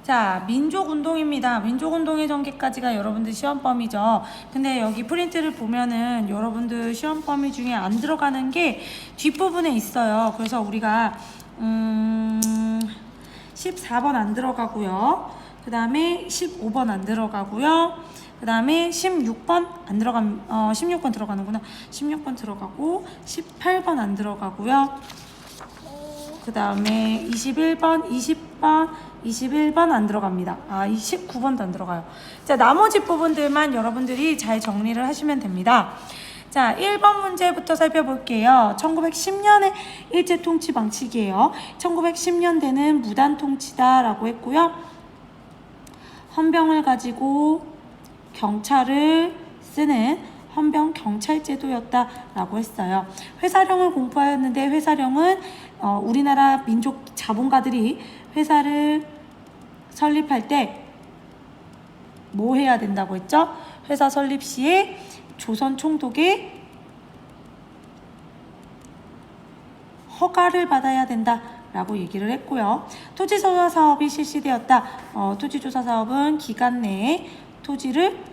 자, 민족운동입니다. 민족운동의 전개까지가 여러분들 시험 범위죠. 근데 여기 프린트를 보면은 여러분들 시험 범위 중에 안 들어가는 게 뒷부분에 있어요. 그래서 우리가 14번 안 들어가고요. 그 다음에 15번 안 들어가고요. 그 다음에 16번 안 들어간, 16번 들어가는구나. 16번 들어가고 18번 안 들어가고요. 그 다음에 21번, 20번, 21번 안 들어갑니다. 29번도 안 들어가요. 자, 나머지 부분들만 여러분들이 잘 정리를 하시면 됩니다. 자, 1번 문제부터 살펴볼게요. 1910년에 일제통치 방식이에요. 1910년대는 무단통치다라고 했고요. 헌병을 가지고 경찰을 쓰는 헌병 경찰제도였다라고 했어요. 회사령을 공포하였는데 회사령은 우리나라 민족 자본가들이 회사를 설립할 때 뭐 해야 된다고 했죠? 회사 설립 시에 조선 총독의 허가를 받아야 된다라고 얘기를 했고요. 토지조사 사업이 실시되었다. 토지조사 사업은 기간 내에 토지를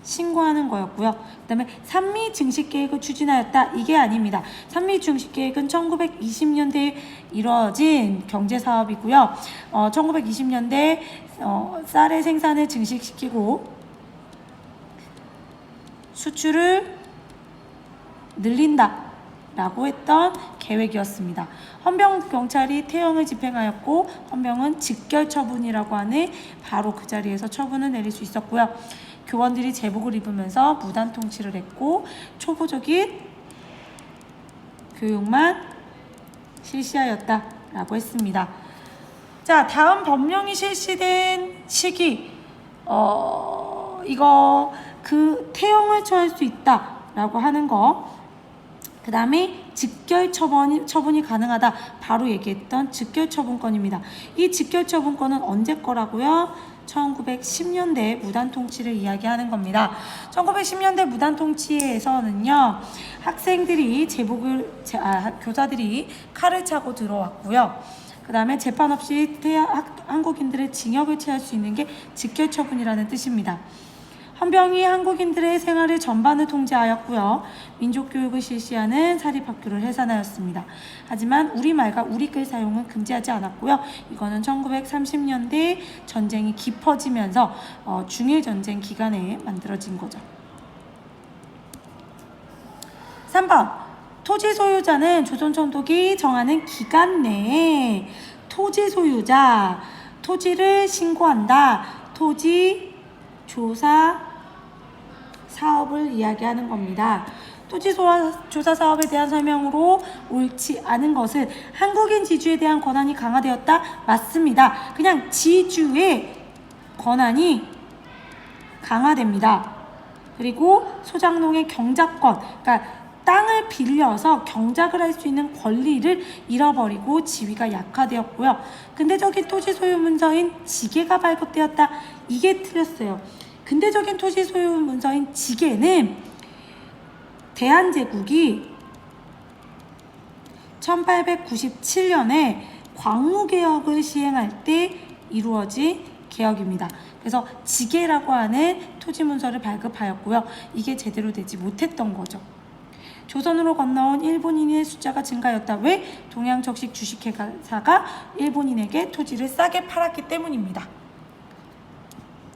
신고하는 거였고요. 그 다음에 산미 증식 계획을 추진하였다. 이게 아닙니다. 산미 증식 계획은 1920년대에 이루어진 경제 사업이고요. 1920년대 쌀의 생산을 증식시키고 수출을 늘린다 라고 했던 계획이었습니다. 헌병 경찰이 태형을 집행하였고 헌병은 직결 처분이라고 하는 바로 그 자리에서 처분을 내릴 수 있었고요. 교원들이 제복을 입으면서 무단 통치를 했고 초보적인 교육만 실시하였다라고 했습니다. 자, 다음 법령이 실시된 시기 이거 그 태형을 처할 수 있다라고 하는 거. 그 다음에 직결 처분이 가능하다. 바로 얘기했던 직결 처분권입니다. 이 직결 처분권은 언제 거라고요? 1910년대 무단통치를 이야기하는 겁니다. 1910년대 무단통치에서는요, 학생들이 교사들이 칼을 차고 들어왔고요. 그 다음에 재판 없이 한국인들의 징역을 취할 수 있는 게 직결 처분이라는 뜻입니다. 헌병이 한국인들의 생활을 전반을 통제하였고요. 민족교육을 실시하는 사립학교를 해산하였습니다. 하지만 우리말과 우리글 사용은 금지하지 않았고요. 이거는 1930년대 전쟁이 깊어지면서 중일전쟁 기간에 만들어진 거죠. 3번 토지 소유자는 조선 총독이 정하는 기간 내에 토지 소유자, 토지를 신고한다. 토지 조사 사업을 이야기하는 겁니다. 토지 조사 사업에 대한 설명으로 옳지 않은 것은 한국인 지주에 대한 권한이 강화되었다. 맞습니다. 그냥 지주의 권한이 강화됩니다. 그리고 소장농의 경작권, 그러니까 땅을 빌려서 경작을 할 수 있는 권리를 잃어버리고 지위가 약화되었고요. 근대적인 토지 소유 문서인 지계가 발급되었다. 이게 틀렸어요. 근대적인 토지 소유 문서인 지계는 대한제국이 1897년에 광무개혁을 시행할 때 이루어진 개혁입니다. 그래서 지계라고 하는 토지 문서를 발급하였고요. 이게 제대로 되지 못했던 거죠. 조선으로 건너온 일본인의 숫자가 증가하였다. 왜? 동양적식 주식회사가 일본인에게 토지를 싸게 팔았기 때문입니다.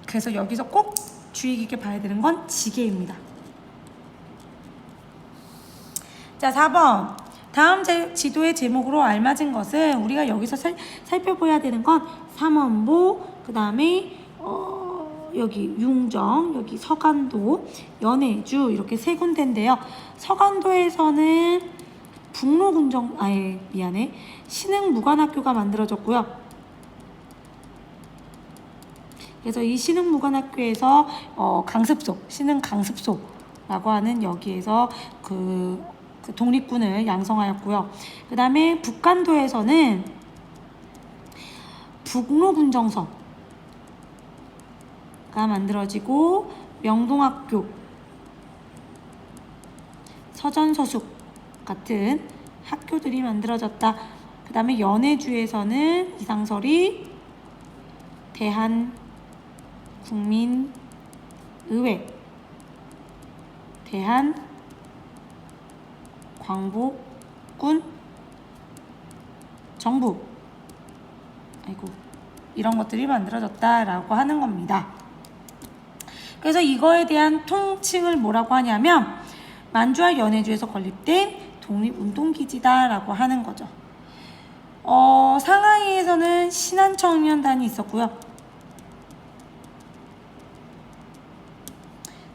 그래서 여기서 꼭 주의 깊게 봐야 되는 건 지계입니다. 자, 4번. 다음 지도의 제목으로 알맞은 것은 우리가 여기서 살펴봐야 되는 건 삼원보, 그 다음에 여기 융정, 여기 서간도, 연해주 이렇게 세 군데인데요. 서간도에서는 신흥무관학교가 만들어졌고요. 그래서 이 신흥무관학교에서 신흥강습소라고 하는 여기에서 그 독립군을 양성하였고요. 그 다음에 북간도에서는 북로군정서가 만들어지고 명동학교, 서전서숙 같은 학교들이 만들어졌다. 그 다음에 연해주에서는 이상설이 대한국민의회, 대한광복군 정부, 이런 것들이 만들어졌다라고 하는 겁니다. 그래서 이거에 대한 통칭을 뭐라고 하냐면 만주와 연해주에서 건립된 독립운동기지다라고 하는 거죠. 상하이에서는 신한청년단이 있었고요.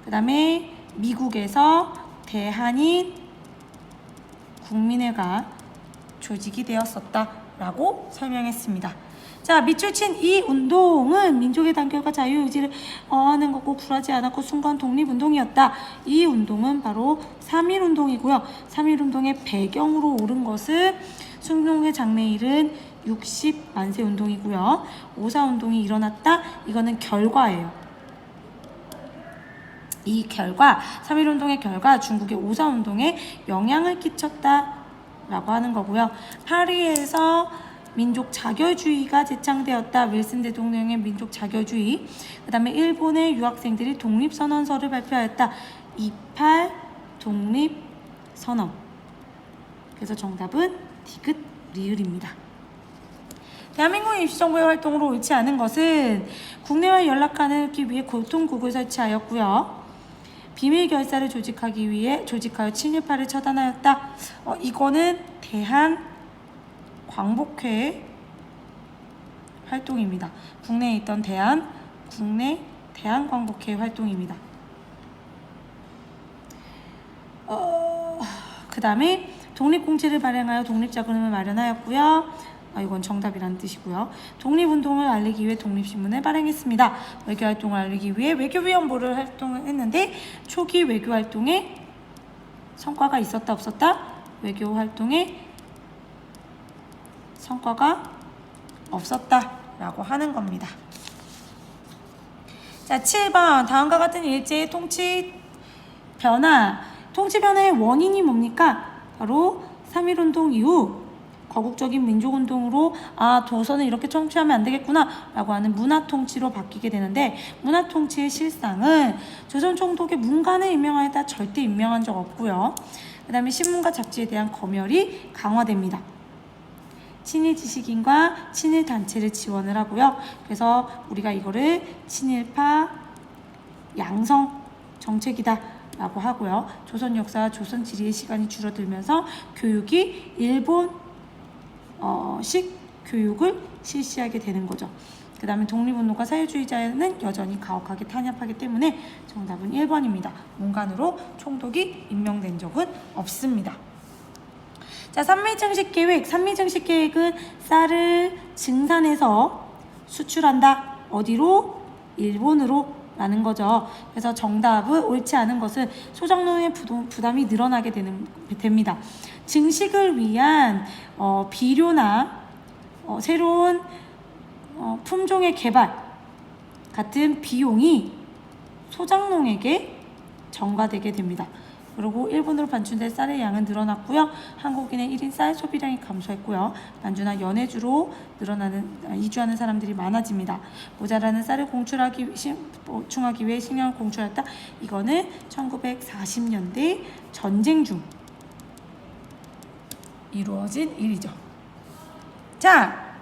그 다음에 미국에서 대한인 국민회가 조직이 되었었다라고 설명했습니다. 자, 밑줄 친 이 운동은 민족의 단결과 자유의지를 하는 거고 굴하지 않았고 순간 독립운동이었다. 이 운동은 바로 3.1운동이고요. 3.1운동의 배경으로 오른 것은 순종의 장래일은 60만세 운동이고요. 5.4운동이 일어났다. 이거는 결과예요. 이 결과, 3.1운동의 결과 중국의 5.4운동에 영향을 끼쳤다라고 하는 거고요. 파리에서 민족 자결주의가 제창되었다. 윌슨 대통령의 민족 자결주의. 그 다음에 일본의 유학생들이 독립선언서를 발표하였다. 28 독립선언. 그래서 정답은 디귿 리을입니다. 대한민국의 임시정부의 활동으로 옳지 않은 것은 국내와 연락하기 위해 교통국을 설치하였고요. 비밀 결사를 조직하여 친일파를 처단하였다. 이거는 대한광복회 활동입니다. 국내에 있던 국내 대한광복회 활동입니다. 그 다음에 독립공채를 발행하여 독립자금을 마련하였고요. 이건 정답이라는 뜻이고요. 독립운동을 알리기 위해 독립신문을 발행했습니다. 외교활동을 알리기 위해 외교위원보를 활동했는데 초기 외교활동에 성과가 있었다 없었다? 외교활동에 성과가 없었다라고 하는 겁니다. 자, 7번 다음과 같은 일제의 통치 변화의 원인이 뭡니까? 바로 3.1운동 이후 거국적인 민족운동으로 조선은 이렇게 통치하면 안 되겠구나 라고 하는 문화통치로 바뀌게 되는데, 문화통치의 실상은 조선 총독의 문관을 임명하였다. 절대 임명한 적 없고요. 그 다음에 신문과 잡지에 대한 검열이 강화됩니다. 친일 지식인과 친일 단체를 지원을 하고요. 그래서 우리가 이거를 친일파 양성 정책이다 라고 하고요. 조선 역사와 조선 지리의 시간이 줄어들면서 교육이 일본식 교육을 실시하게 되는 거죠. 그 다음에 독립운동과 사회주의자는 여전히 가혹하게 탄압하기 때문에 정답은 1번입니다. 문관으로 총독이 임명된 적은 없습니다. 자, 산미증식계획. 산미증식계획은 쌀을 증산해서 수출한다. 어디로? 일본으로 라는 거죠. 그래서 정답은 옳지 않은 것은 소작농의 부담이 늘어나게 됩니다. 증식을 위한 비료나 새로운 품종의 개발 같은 비용이 소작농에게 전가되게 됩니다. 그리고 일본으로 반출된 쌀의 양은 늘어났고요. 한국인의 1인 쌀 소비량이 감소했고요. 만주나 연해주로 이주하는 사람들이 많아집니다. 모자라는 쌀을 보충하기 위해 식량을 공출했다. 이거는 1940년대 전쟁 중 이루어진 일이죠. 자,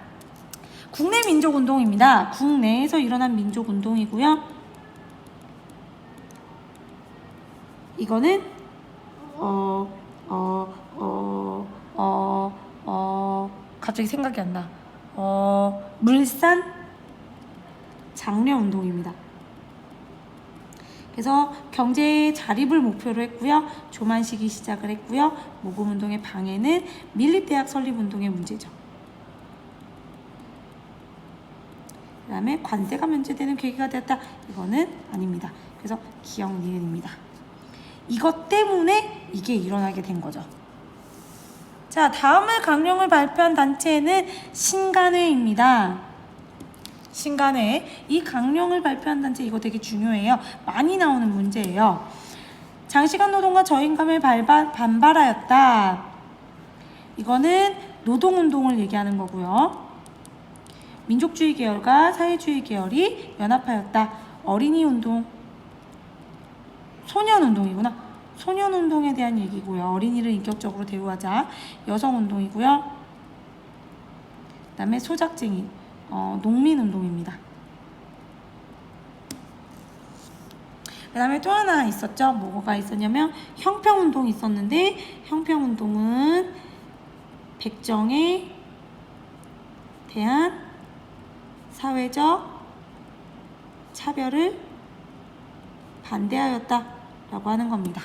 국내 민족운동입니다. 국내에서 일어난 민족운동이고요. 이거는 갑자기 생각이 안 나. 물산 장려운동입니다. 그래서 경제 자립을 목표로 했고요. 조만식이 시작을 했고요. 모금운동의 방해는 밀립대학 설립운동의 문제죠. 그 다음에 관세가 면제되는 계기가 되었다. 이거는 아닙니다. 그래서 기억 니은입니다. 이것 때문에 이게 일어나게 된 거죠. 자, 다음을 강령을 발표한 단체는 신간회입니다. 신간회. 이 강령을 발표한 단체, 이거 되게 중요해요. 많이 나오는 문제예요. 장시간 노동과 저임금을 반발하였다. 이거는 노동운동을 얘기하는 거고요. 민족주의 계열과 사회주의 계열이 연합하였다. 어린이 운동, 소년 운동이구나. 소년 운동에 대한 얘기고요. 어린이를 인격적으로 대우하자. 여성 운동이고요. 그다음에 소작쟁이, 농민 운동입니다. 그 다음에 또 하나 있었죠. 뭐가 있었냐면 형평운동이 있었는데, 형평운동은 백정에 대한 사회적 차별을 반대하였다 라고 하는 겁니다.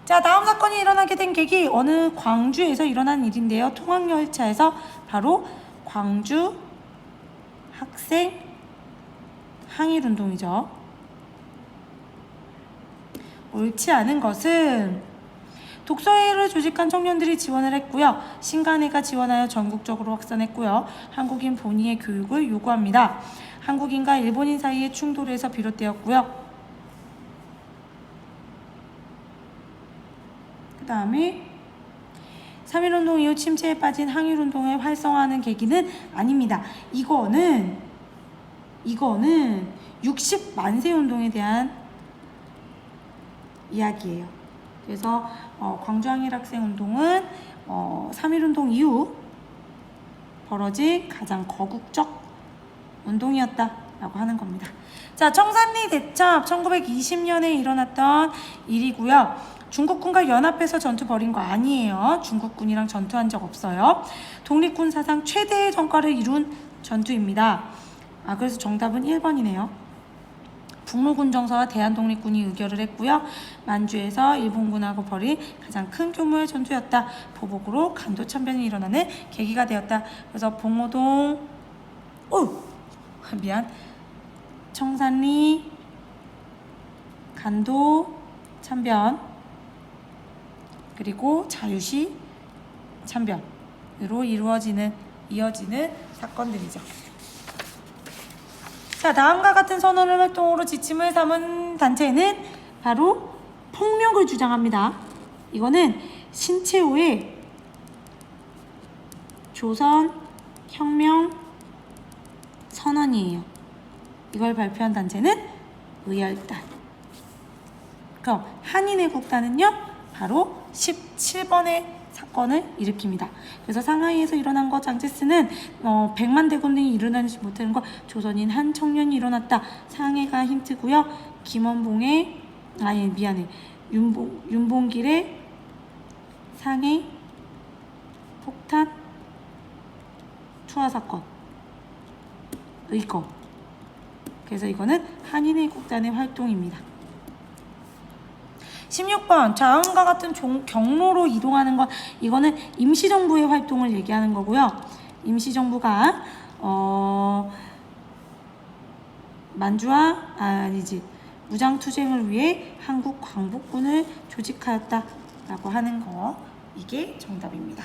자, 다음 사건이 일어나게 된 계기, 어느 광주에서 일어난 일인데요. 통학열차에서 바로 광주 학생 항일운동이죠. 옳지 않은 것은 독서회를 조직한 청년들이 지원을 했고요. 신간회가 지원하여 전국적으로 확산했고요. 한국인 본위의 교육을 요구합니다. 한국인과 일본인 사이의 충돌에서 비롯되었고요. 그 다음에 3.1운동 이후 침체에 빠진 항일운동을 활성화하는 계기는 아닙니다. 이거는 60만세 운동에 대한 이야기예요. 그래서 광주항일학생운동은 3.1운동 이후 벌어진 가장 거국적 운동이었다라고 하는 겁니다. 자, 청산리 대첩 1920년에 일어났던 일이고요. 중국군과 연합해서 전투 벌인 거 아니에요. 중국군이랑 전투한 적 없어요. 독립군 사상 최대의 성과를 이룬 전투입니다. 그래서 정답은 1번이네요. 북로군 정서와 대한독립군이 의결을 했고요. 만주에서 일본군하고 벌인 가장 큰 규모의 전투였다. 보복으로 간도 참변이 일어나는 계기가 되었다. 그래서 봉오동, 청산리, 간도 참변, 그리고 자유시 참변으로 이어지는 사건들이죠. 자, 다음과 같은 선언을 활동으로 지침을 삼은 단체는 바로 폭력을 주장합니다. 이거는 신채호의 조선혁명 선언이에요. 이걸 발표한 단체는 의열단. 그럼 한인애국단은요, 바로 17번의 사건을 일으킵니다. 그래서 상하이에서 일어난 거 장제스는 100만 대군이 일어나지 못하는 거 조선인 한 청년이 일어났다. 상해가 힌트고요. 김원봉의 윤봉길의 상해 폭탄 투하 사건 의거. 그래서 이거는 한인애국단의 활동입니다. 16번, 다음과 같은 경로로 이동하는 것, 이거는 임시정부의 활동을 얘기하는 거고요. 임시정부가 무장투쟁을 위해 한국 광복군을 조직하였다라고 하는 거, 이게 정답입니다.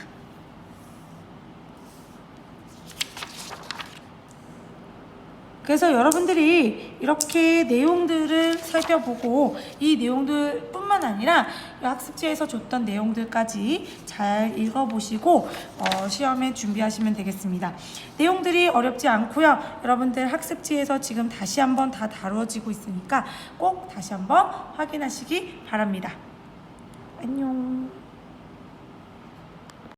그래서 여러분들이 이렇게 내용들을 살펴보고 이 내용들 뿐만 아니라 학습지에서 줬던 내용들까지 잘 읽어보시고 시험에 준비하시면 되겠습니다. 내용들이 어렵지 않고요. 여러분들 학습지에서 지금 다시 한번 다 다루어지고 있으니까 꼭 다시 한번 확인하시기 바랍니다. 안녕.